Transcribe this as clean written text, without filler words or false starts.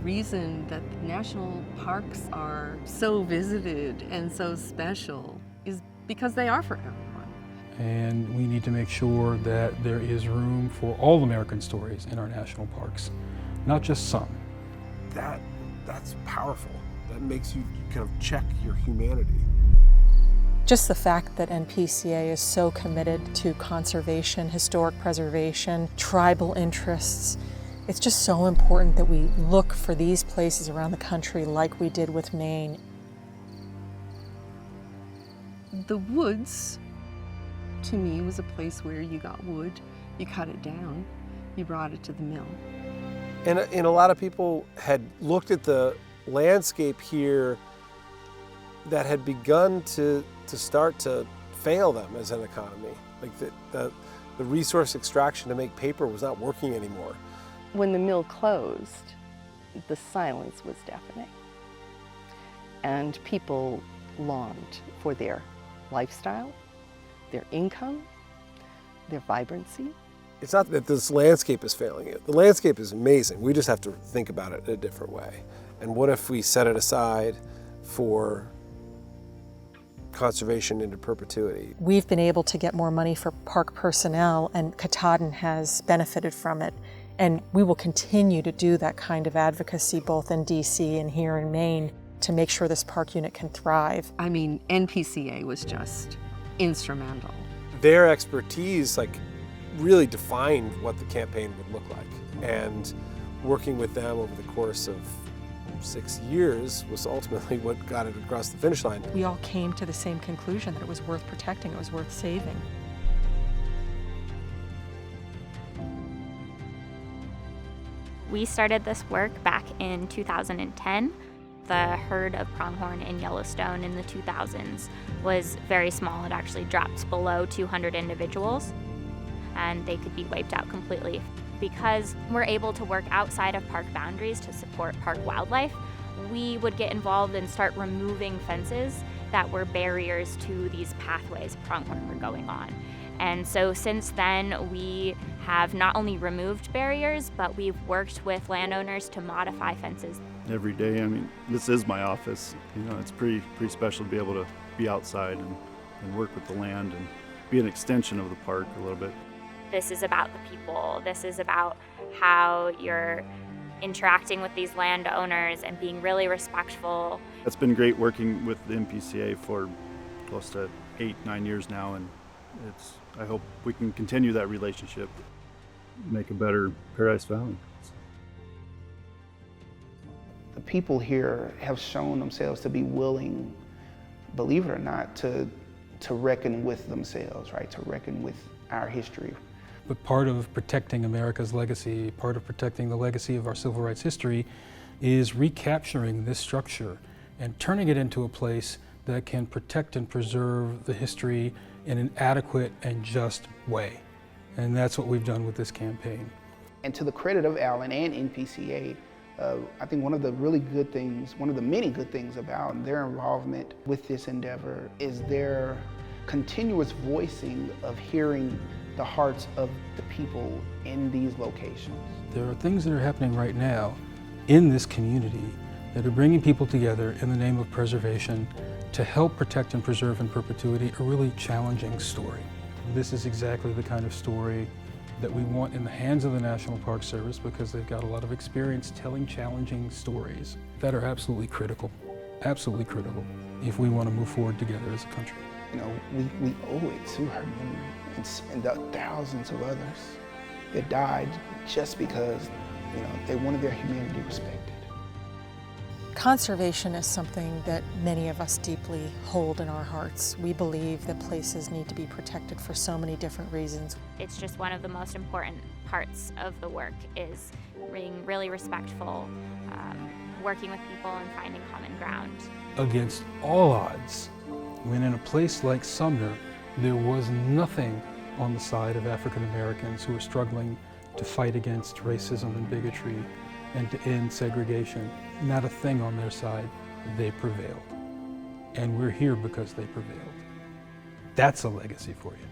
reason that the national parks are so visited and so special is because they are for everyone. And we need to make sure that there is room for all American stories in our national parks, not just some. That's powerful. That makes you kind of check your humanity. Just the fact that NPCA is so committed to conservation, historic preservation, tribal interests, it's just so important that we look for these places around the country like we did with Maine. The woods, to me, was a place where you got wood, you cut it down, you brought it to the mill. And a lot of people had looked at the landscape here that had begun to start to fail them as an economy. Like the resource extraction to make paper was not working anymore. When the mill closed, the silence was deafening. And people longed for their lifestyle, their income, their vibrancy. It's not that this landscape is failing you. The landscape is amazing. We just have to think about it in a different way. And what if we set it aside for conservation into perpetuity? We've been able to get more money for park personnel, and Katahdin has benefited from it. And we will continue to do that kind of advocacy both in DC and here in Maine to make sure this park unit can thrive. I mean, NPCA was just instrumental. Their expertise really defined what the campaign would look like. And working with them over the course of 6 years was ultimately what got it across the finish line. We all came to the same conclusion that it was worth protecting, it was worth saving. We started this work back in 2010. The herd of pronghorn in Yellowstone in the 2000s was very small. It actually dropped below 200 individuals, and they could be wiped out completely. Because we're able to work outside of park boundaries to support park wildlife, we would get involved and start removing fences that were barriers to these pathways pronghorn were going on. And so since then, we have not only removed barriers, but we've worked with landowners to modify fences. Every day, I mean, this is my office. You know, it's pretty special to be able to be outside and work with the land and be an extension of the park a little bit. This is about the people. This is about how you're interacting with these landowners and being really respectful. It's been great working with the NPCA for close to 8-9 years now, and I hope we can continue that relationship, make a better Paradise Valley. The people here have shown themselves to be willing, believe it or not, to reckon with themselves, right? To reckon with our history. But part of protecting America's legacy, part of protecting the legacy of our civil rights history, is recapturing this structure and turning it into a place that can protect and preserve the history in an adequate and just way. And that's what we've done with this campaign. And to the credit of Alan and NPCA, I think one of the really good things, one of the many good things about their involvement with this endeavor is their continuous voicing of hearing the hearts of the people in these locations. There are things that are happening right now in this community that are bringing people together in the name of preservation to help protect and preserve in perpetuity a really challenging story. This is exactly the kind of story that we want in the hands of the National Park Service because they've got a lot of experience telling challenging stories that are absolutely critical if we want to move forward together as a country. You know, we owe it to her memory and the thousands of others that died just because, you know, they wanted their humanity respected. Conservation is something that many of us deeply hold in our hearts. We believe that places need to be protected for so many different reasons. It's just one of the most important parts of the work is being really respectful, working with people and finding common ground. Against all odds, when in a place like Sumner, there was nothing on the side of African Americans who were struggling to fight against racism and bigotry and to end segregation. Not a thing on their side. They prevailed. And we're here because they prevailed. That's a legacy for you.